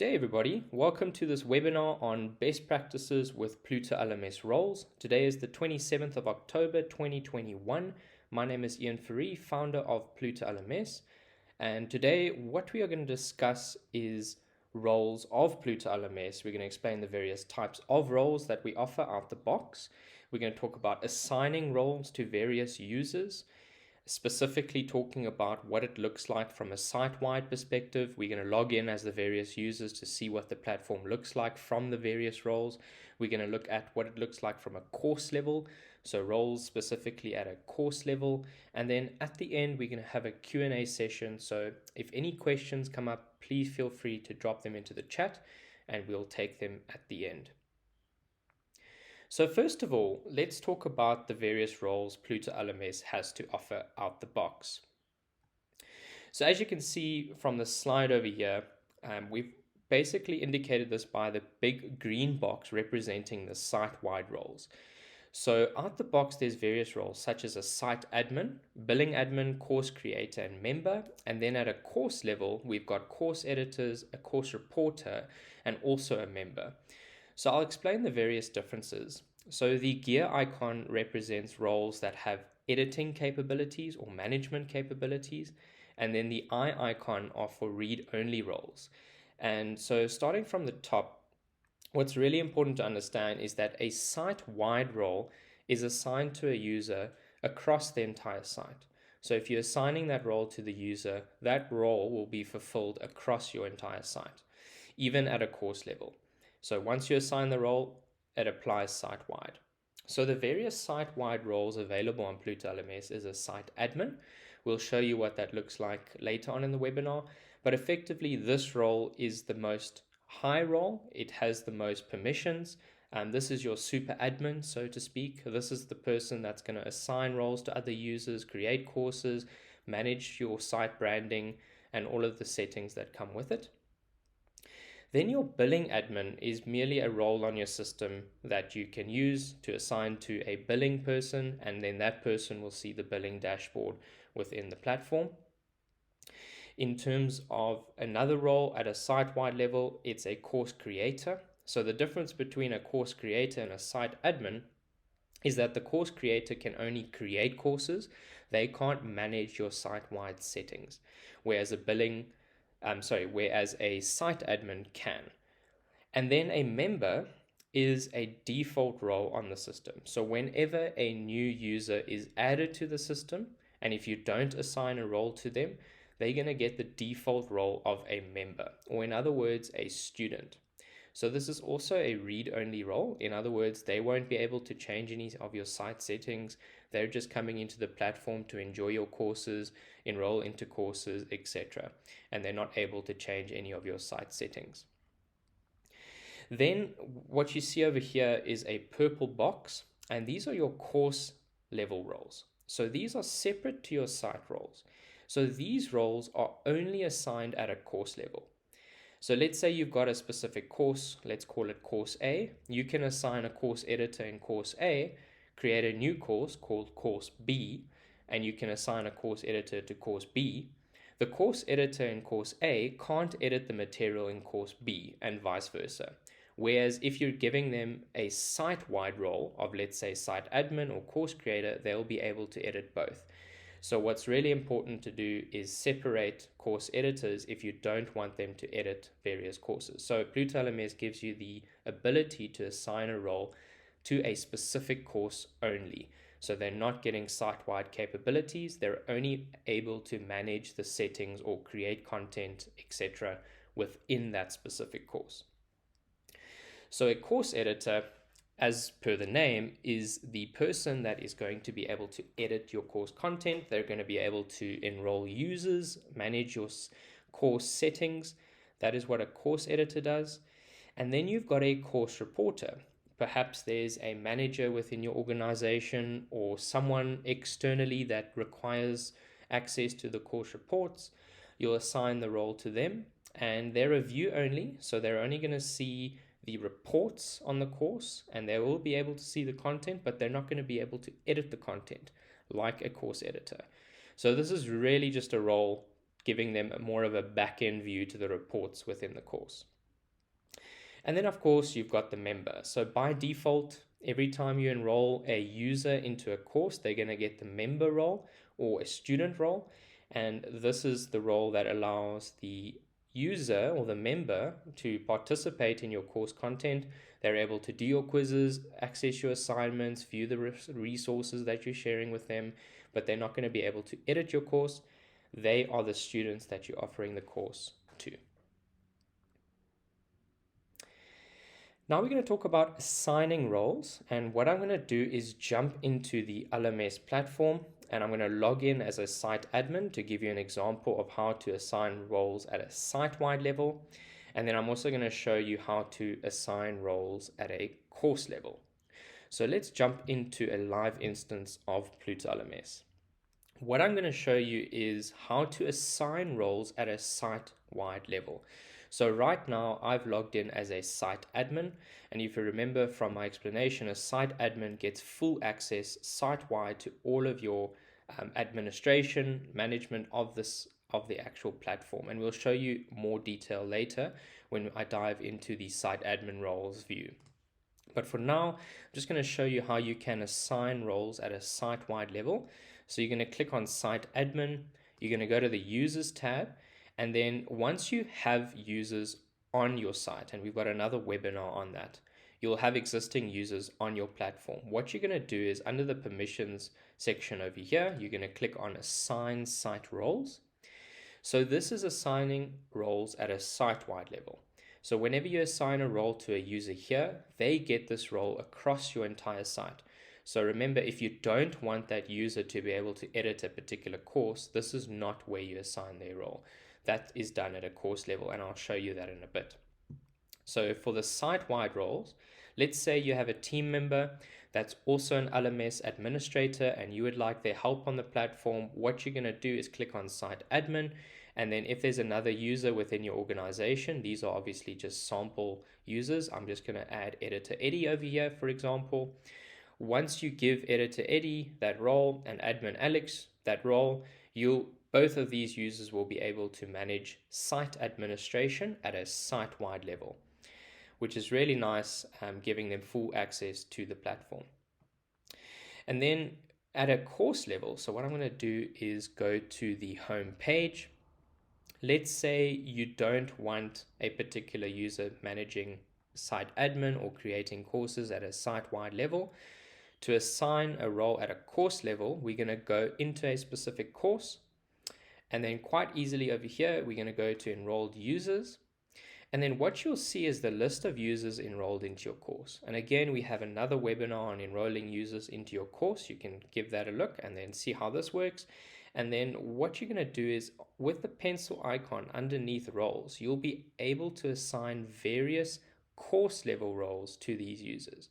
Hey everybody, welcome to this webinar on best practices with Pluto LMS roles. Today is the 27th of October 2021. My name is Ian Faree, founder of Pluto LMS, and today what we are going to discuss is roles of Pluto LMS. We're going to explain the various types of roles that we offer out the box. We're going to talk about assigning roles to various users, specifically talking about what it looks like from a site-wide perspective. We're going to log in as the various users to see what the platform looks like from the various roles. We're going to look at what it looks like from a course level, so roles specifically at a course level. And then at the end, we're going to have a Q&A session. So if any questions come up, please feel free to drop them into the chat and we'll take them at the end. So first of all, let's talk about the various roles Pluto LMS has to offer out the box. So as you can see from the slide over here, we've basically indicated this by the big green box representing the site-wide roles. So out the box, there's various roles such as a site admin, billing admin, course creator, and member. And then at a course level, we've got course editors, a course reporter, and also a member. So I'll explain the various differences. So the gear icon represents roles that have editing capabilities or management capabilities, and then the eye icon are for read-only roles. And so starting from the top, what's really important to understand is that a site-wide role is assigned to a user across the entire site. So if you're assigning that role to the user, that role will be fulfilled across your entire site, even at a course level. So once you assign the role, it applies site-wide. So the various site-wide roles available on Pluto LMS is a site admin. We'll show you what that looks like later on in the webinar, but effectively this role is the most high role. It has the most permissions. This is your super admin, so to speak. This is the person that's going to assign roles to other users, create courses, manage your site branding, and all of the settings that come with it. Then your billing admin is merely a role on your system that you can use to assign to a billing person, and then that person will see the billing dashboard within the platform. In terms of another role at a site-wide level, it's a course creator. So the difference between a course creator and a site admin is that the course creator can only create courses. They can't manage your site-wide settings, whereas a site admin can. And then a member is a default role on the system. So whenever a new user is added to the system, and if you don't assign a role to them, they're going to get the default role of a member, or in other words, a student. So this is also a read-only role. In other words, they won't be able to change any of your site settings. They're just coming into the platform to enjoy your courses, enroll into courses, etc. And they're not able to change any of your site settings. Then what you see over here is a purple box, and these are your course level roles. So these are separate to your site roles. So these roles are only assigned at a course level. So let's say you've got a specific course, let's call it course A. You can assign a course editor in course A, create a new course called course B, and you can assign a course editor to course B. The course editor in course A can't edit the material in course B, and vice versa. Whereas if you're giving them a site-wide role of, let's say, site admin or course creator, they'll be able to edit both. So what's really important to do is separate course editors if you don't want them to edit various courses. So Pluto LMS gives you the ability to assign a role to a specific course only. So they're not getting site-wide capabilities. They're only able to manage the settings or create content, etc. within that specific course. So a course editor, as per the name, is the person that is going to be able to edit your course content. They're going to be able to enroll users, manage your course settings. That is what a course editor does. And then you've got a course reporter. Perhaps there's a manager within your organization or someone externally that requires access to the course reports. You'll assign the role to them, and they're a view only, so they're only going to see the reports on the course, and they will be able to see the content, but they're not going to be able to edit the content like a course editor. So this is really just a role giving them more of a back-end view to the reports within the course. And then, of course, you've got the member. So by default, every time you enroll a user into a course, they're going to get the member role or a student role. And this is the role that allows the user or the member to participate in your course content. They're able to do your quizzes, access your assignments, view the resources that you're sharing with them, but they're not going to be able to edit your course. They are the students that you're offering the course to. Now we're going to talk about assigning roles, and what I'm going to do is jump into the LMS platform, and I'm going to log in as a site admin to give you an example of how to assign roles at a site-wide level. And then I'm also going to show you how to assign roles at a course level. So let's jump into a live instance of Pluto LMS. What I'm going to show you is how to assign roles at a site-wide level. So right now I've logged in as a site admin, and if you remember from my explanation, a site admin gets full access site-wide to all of your administration, management of the actual platform, and we'll show you more detail later when I dive into the site admin roles view. But for now, I'm just going to show you how you can assign roles at a site-wide level. So you're going to click on Site Admin, you're going to go to the Users tab, and then once you have users on your site, and we've got another webinar on that, you'll have existing users on your platform. What you're going to do is under the Permissions section over here, you're going to click on Assign Site Roles. So this is assigning roles at a site-wide level. So whenever you assign a role to a user here, they get this role across your entire site. So remember, if you don't want that user to be able to edit a particular course, this is not where you assign their role. That is done at a course level, and I'll show you that in a bit. So for the site-wide roles, let's say you have a team member that's also an LMS administrator and you would like their help on the platform. What you're going to do is click on Site Admin, and then if there's another user within your organization, these are obviously just sample users. I'm just going to add Editor Eddie over here, for example. Once you give Editor Eddie that role and Admin Alex that role, both of these users will be able to manage site administration at a site-wide level, which is really nice, giving them full access to the platform. And then at a course level, so what I'm going to do is go to the home page. Let's say you don't want a particular user managing site admin or creating courses at a site-wide level. To assign a role at a course level, we're going to go into a specific course, and then quite easily over here, we're going to go to enrolled users. And then what you'll see is the list of users enrolled into your course. And again, we have another webinar on enrolling users into your course. You can give that a look and then see how this works. And then what you're going to do is with the pencil icon underneath roles, you'll be able to assign various course level roles to these users.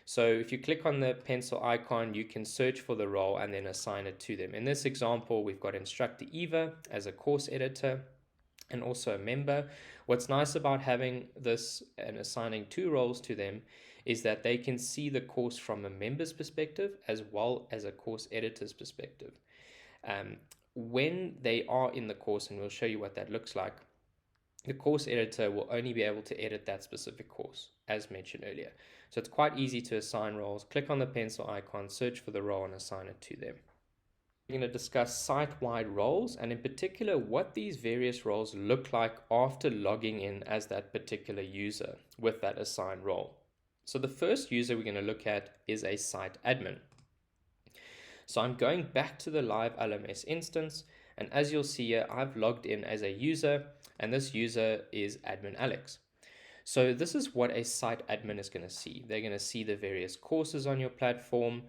So if you click on the pencil icon, you can search for the role and then assign it to them. In this example, we've got Instructor Eva as a course editor and also a member. What's nice about having this and assigning two roles to them is that they can see the course from a member's perspective as well as a course editor's perspective. When they are in the course, and we'll show you what that looks like, the course editor will only be able to edit that specific course, as mentioned earlier. So it's quite easy to assign roles. Click on the pencil icon, search for the role, and assign it to them. We're going to discuss site-wide roles, and in particular, what these various roles look like after logging in as that particular user with that assigned role. So the first user we're going to look at is a site admin. So I'm going back to the live LMS instance, and as you'll see here, I've logged in as a user, and this user is Admin Alex. So this is what a site admin is going to see. They're going to see the various courses on your platform.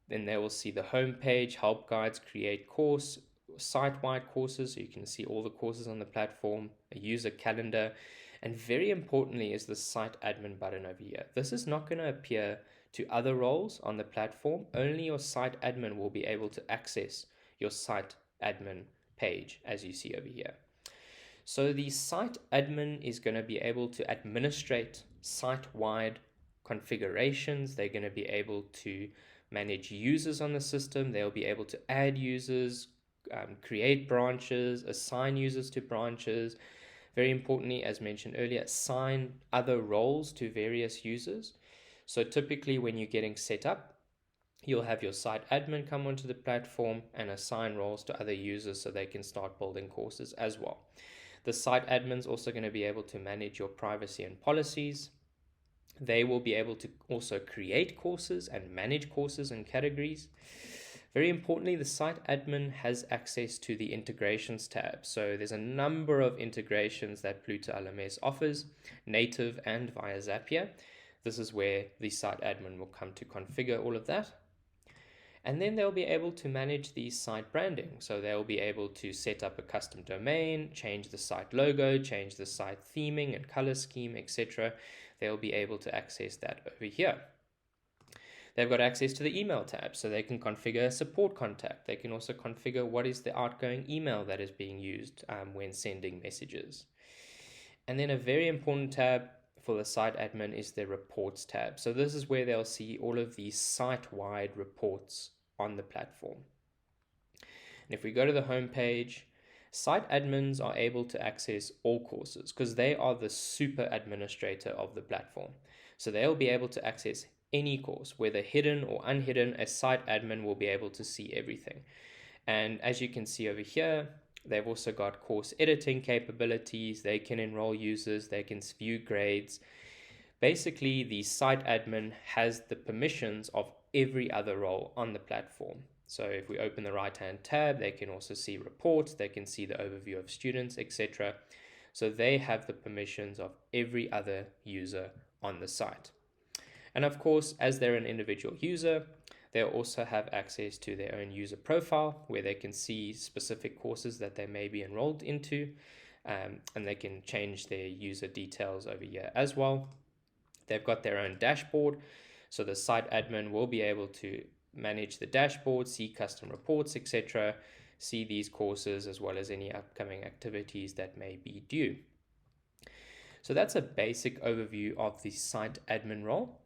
Then they will see the home page, help guides, create course, site-wide courses, so you can see all the courses on the platform, a user calendar, and very importantly is the site admin button over here. This is not going to appear to other roles on the platform. Only your site admin will be able to access your site admin page, as you see over here. So the site admin is going to be able to administrate site-wide configurations. They're going to be able to manage users on the system. They'll be able to add users, create branches, assign users to branches, Very importantly, as mentioned earlier, assign other roles to various users. So typically when you're getting set up, you'll have your site admin come onto the platform and assign roles to other users so they can start building courses as well. The site admin's also going to be able to manage your privacy and policies. They will be able to also create courses and manage courses and categories. Very importantly, the site admin has access to the integrations tab. So there's a number of integrations that Pluto LMS offers, native and via Zapier. This is where the site admin will come to configure all of that. And then they'll be able to manage the site branding. So they'll be able to set up a custom domain, change the site logo, change the site theming and color scheme, etc. They'll be able to access that over here. They've got access to the email tab, so they can configure a support contact. They can also configure what is the outgoing email that is being used when sending messages. And then a very important tab for the site admin is the reports tab. So this is where they'll see all of these site-wide reports on the platform. And if we go to the home page, site admins are able to access all courses because they are the super administrator of the platform. So they'll be able to access any course, whether hidden or unhidden. A site admin will be able to see everything. And as you can see over here, they've also got course editing capabilities. They can enroll users, they can view grades. Basically, the site admin has the permissions of every other role on the platform. So if we open the right-hand tab, they can also see reports, they can see the overview of students, etc. So they have the permissions of every other user on the site. And of course, as they're an individual user, they'll also have access to their own user profile where they can see specific courses that they may be enrolled into, and they can change their user details over here as well. They've got their own dashboard, so the site admin will be able to manage the dashboard, see custom reports, etc., see these courses as well as any upcoming activities that may be due. So that's a basic overview of the site admin role.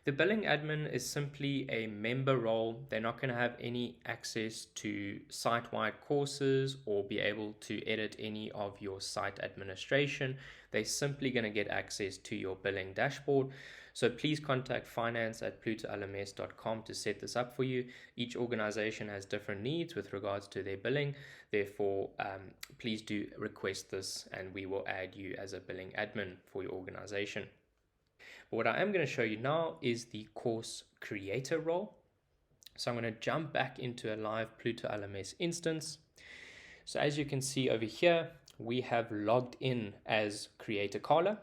The billing admin is simply a member role. They're not going to have any access to site-wide courses or be able to edit any of your site administration. They're simply going to get access to your billing dashboard. So please contact finance@plutolms.com to set this up for you. Each organization has different needs with regards to their billing. Therefore, please do request this and we will add you as a billing admin for your organization. But what I am going to show you now is the course creator role. So I'm going to jump back into a live Pluto LMS instance. So as you can see over here, we have logged in as Creator Carla.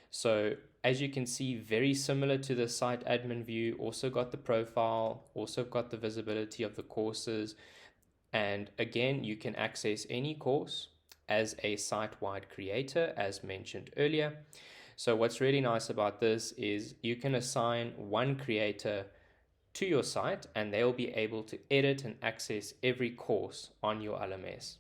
So as you can see, very similar to the site admin view, also got the profile, also got the visibility of the courses. And again, you can access any course as a site-wide creator, as mentioned earlier. So what's really nice about this is you can assign one creator to your site and they'll be able to edit and access every course on your LMS.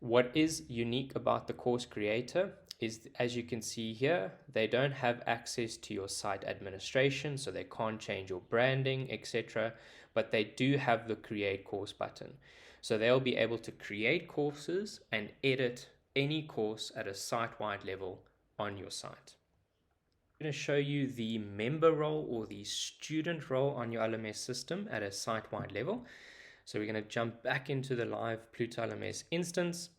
What is unique about the course creator is, as you can see here, they don't have access to your site administration, so they can't change your branding, etc. But they do have the create course button. So they'll be able to create courses and edit any course at a site-wide level on your site. I'm going to show you the member role or the student role on your LMS system at a site-wide level. So we're going to jump back into the live Pluto LMS instance.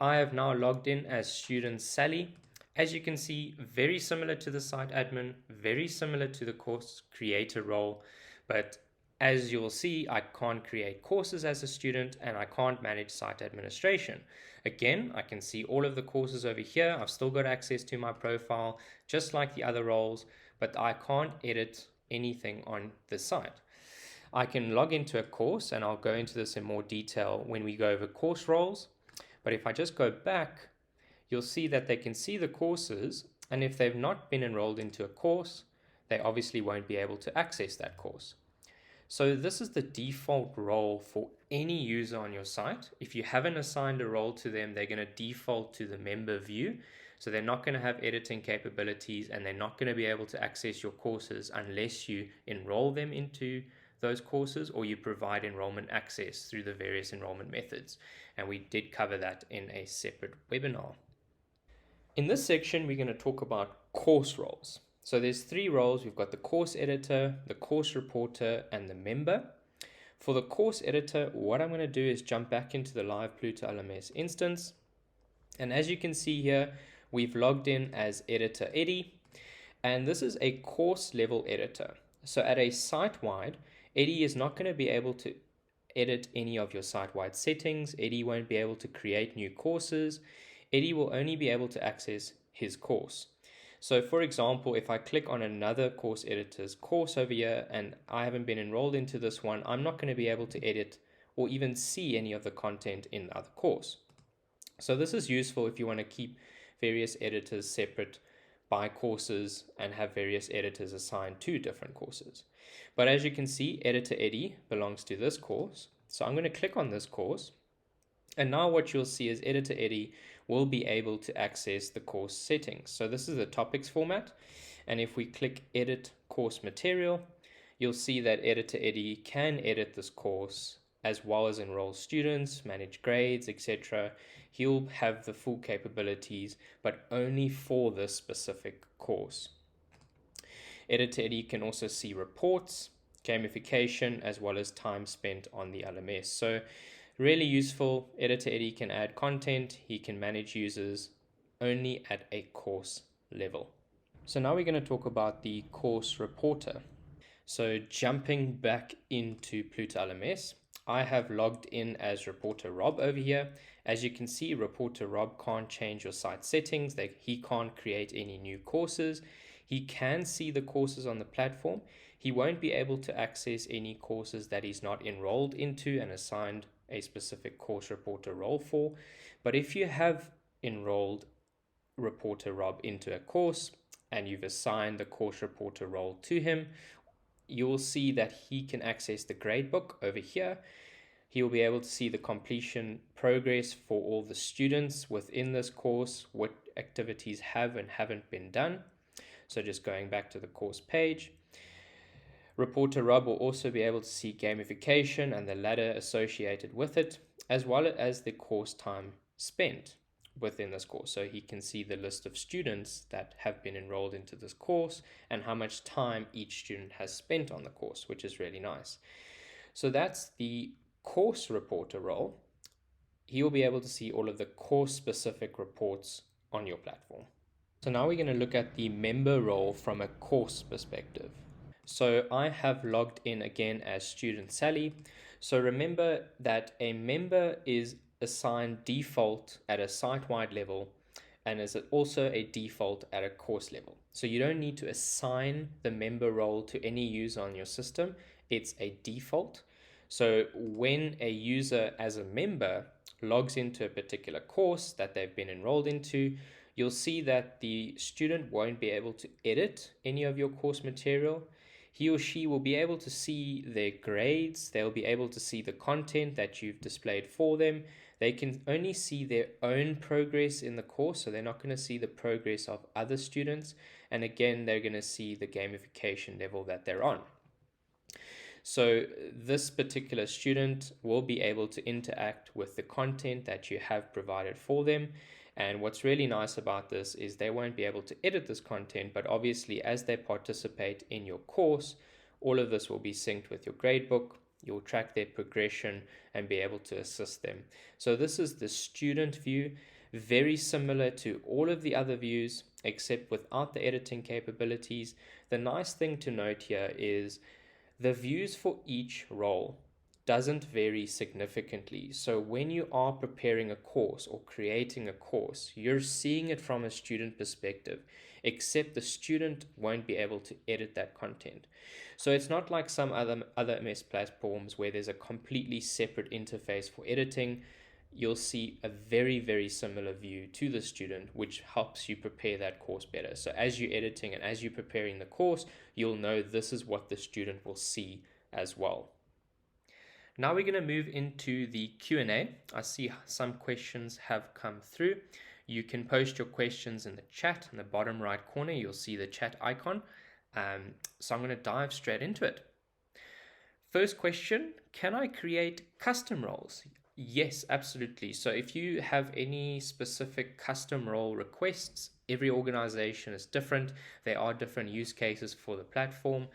I have now logged in as student Sally. As you can see, very similar to the site admin, very similar to the course creator role, but as you'll see, I can't create courses as a student and I can't manage site administration. Again, I can see all of the courses over here. I've still got access to my profile, just like the other roles, but I can't edit anything on the site. I can log into a course, and I'll go into this in more detail when we go over course roles. But if I just go back, you'll see that they can see the courses, and if they've not been enrolled into a course, they obviously won't be able to access that course. So this is the default role for any user on your site. If you haven't assigned a role to them, they're going to default to the member view. So they're not going to have editing capabilities and they're not going to be able to access your courses unless you enroll them into those courses or you provide enrollment access through the various enrollment methods. And we did cover that in a separate webinar. In this section, we're going to talk about course roles. So there's three roles. We've got the course editor, the course reporter, and the member. For the course editor, what I'm going to do is jump back into the live Pluto LMS instance. And as you can see here, we've logged in as editor Eddie. And this is a course level editor. So at a site-wide, Eddie is not going to be able to edit any of your site-wide settings. Eddie won't be able to create new courses. Eddie will only be able to access his course. So for example, if I click on another course editor's course over here and I haven't been enrolled into this one, I'm not going to be able to edit or even see any of the content in the other course. So this is useful if you want to keep various editors separate by courses and have various editors assigned to different courses. But as you can see, editor Eddie belongs to this course. So I'm going to click on this course. And now what you'll see is editor Eddie will be able to access the course settings. So this is the topics format. And if we click edit course material, you'll see that editor Eddie can edit this course as well as enroll students, manage grades, etc. He'll have the full capabilities, but only for this specific course. Editor Eddie can also see reports, gamification, as well as time spent on the LMS. So really useful. Editor Eddie can add content. He can manage users only at a course level. So now we're going to talk about the course reporter. So jumping back into Pluto LMS, I have logged in as Reporter Rob over here. As you can see, Reporter Rob can't change your site settings. He can't create any new courses. He can see the courses on the platform. He won't be able to access any courses that he's not enrolled into and assigned a specific course reporter role for. But if you have enrolled Reporter Rob into a course and you've assigned the course reporter role to him, you will see that he can access the gradebook over here. He will be able to see the completion progress for all the students within this course, what activities have and haven't been done. So just going back to the course page. Reporter Rob will also be able to see gamification and the ladder associated with it, as well as the course time spent within this course. So he can see the list of students that have been enrolled into this course and how much time each student has spent on the course, which is really nice. So that's the course reporter role. He will be able to see all of the course specific reports on your platform. So now we're going to look at the member role from a course perspective. So I have logged in again as student Sally. So remember that a member is assigned default at a site-wide level and is also a default at a course level. So you don't need to assign the member role to any user on your system. It's a default. So when a user as a member logs into a particular course that they've been enrolled into, you'll see that the student won't be able to edit any of your course material. He or she will be able to see their grades. They'll be able to see the content that you've displayed for them. They can only see their own progress in the course, so they're not going to see the progress of other students. And again, they're going to see the gamification level that they're on. So this particular student will be able to interact with the content that you have provided for them. And what's really nice about this is they won't be able to edit this content, but obviously as they participate in your course, all of this will be synced with your gradebook. You'll track their progression and be able to assist them. So this is the student view, very similar to all of the other views, except without the editing capabilities. The nice thing to note here is the views for each role doesn't vary significantly. So when you are preparing a course or creating a course, you're seeing it from a student perspective, except the student won't be able to edit that content. So it's not like some other MS platforms where there's a completely separate interface for editing. You'll see a very, very similar view to the student, which helps you prepare that course better. So as you're editing and as you're preparing the course, you'll know this is what the student will see as well. Now we're going to move into the Q&A. I see some questions have come through. You can post your questions in the chat. In the bottom right corner, you'll see the chat icon. So I'm going to dive straight into it. First question, can I create custom roles? Yes, absolutely. So if you have any specific custom role requests, every organization is different. There are different use cases for the platform.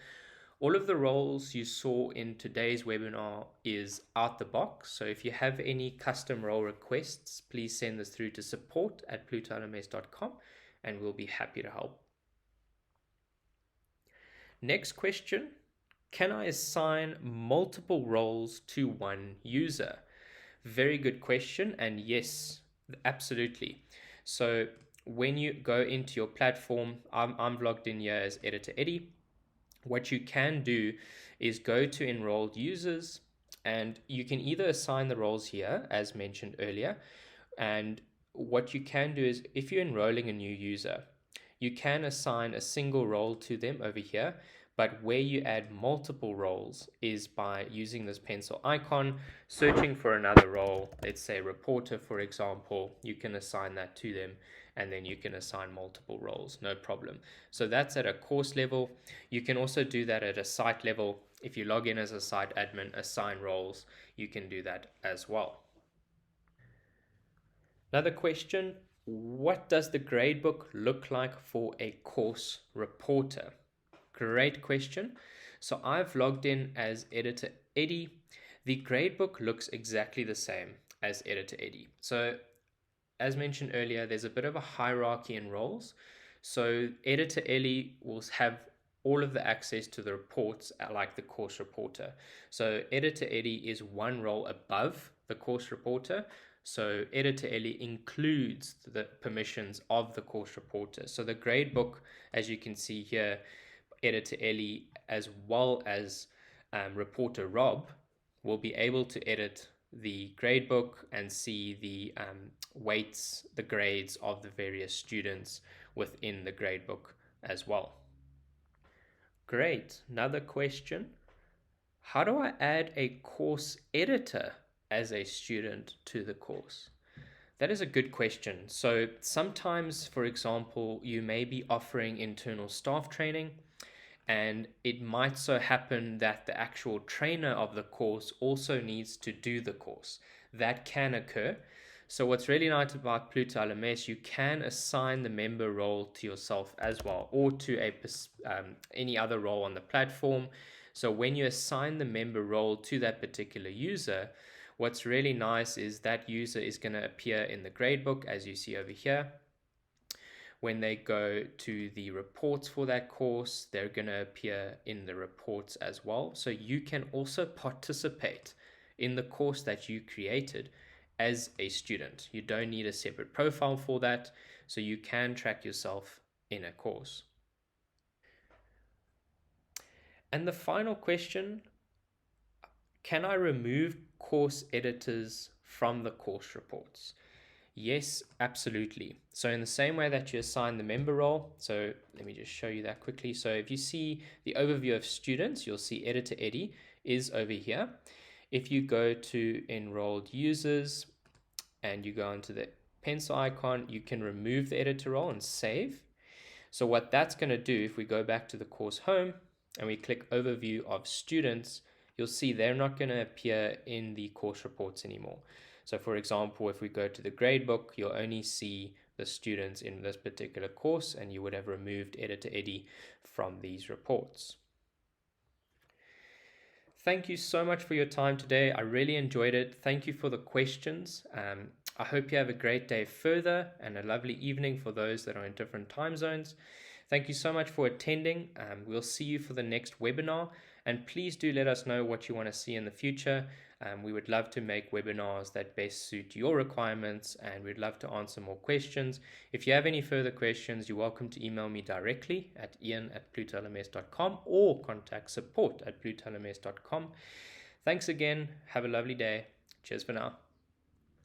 All of the roles you saw in today's webinar is out the box. So if you have any custom role requests, please send this through to support@plutolms.com and we'll be happy to help. Next question, can I assign multiple roles to one user? Very good question, and yes, absolutely. So when you go into your platform, I'm logged in here as Editor Eddie. What you can do is go to enrolled users, and you can either assign the roles here, as mentioned earlier, and what you can do is if you're enrolling a new user, you can assign a single role to them over here, but where you add multiple roles is by using this pencil icon, searching for another role, let's say reporter, for example. You can assign that to them, and then you can assign multiple roles, no problem. So that's at a course level. You can also do that at a site level. If you log in as a site admin, assign roles, you can do that as well. Another question, what does the gradebook look like for a course reporter? Great question. So I've logged in as Editor Eddie. The gradebook looks exactly the same as Editor Eddie. So as mentioned earlier, there's a bit of a hierarchy in roles. So Editor Eddie will have all of the access to the reports like the course reporter. So Editor Eddie is one role above the course reporter. So Editor Eddie includes the permissions of the course reporter. So the gradebook, as you can see here, Editor Ellie as well as Reporter Rob will be able to edit the gradebook and see the weights, the grades of the various students within the gradebook as well. Great. Another question. How do I add a course editor as a student to the course? That is a good question. So sometimes, for example, you may be offering internal staff training, and it might so happen that the actual trainer of the course also needs to do the course. That can occur. So what's really nice about Pluto LMS, you can assign the member role to yourself as well, or to any other role on the platform. So when you assign the member role to that particular user, what's really nice is that user is going to appear in the gradebook, as you see over here. When they go to the reports for that course, they're going to appear in the reports as well. So you can also participate in the course that you created as a student. You don't need a separate profile for that, so you can track yourself in a course. And the final question, can I remove course editors from the course reports? Yes, absolutely. So in the same way that you assign the member role, so let me just show you that quickly. So if you see the overview of students, you'll see Editor Eddie is over here. If you go to enrolled users and you go into the pencil icon, you can remove the editor role and save. So what that's going to do, if we go back to the course home and we click overview of students, you'll see they're not going to appear in the course reports anymore. So for example, if we go to the gradebook, you'll only see the students in this particular course, and you would have removed Editor Eddie from these reports. Thank you so much for your time today. I really enjoyed it. Thank you for the questions. I hope you have a great day further and a lovely evening for those that are in different time zones. Thank you so much for attending. We'll see you for the next webinar, and please do let us know what you want to see in the future. We would love to make webinars that best suit your requirements, and we'd love to answer more questions. If you have any further questions, you're welcome to email me directly at ian@plutolms.com or contact support@plutolms.com. Thanks again. Have a lovely day. Cheers for now.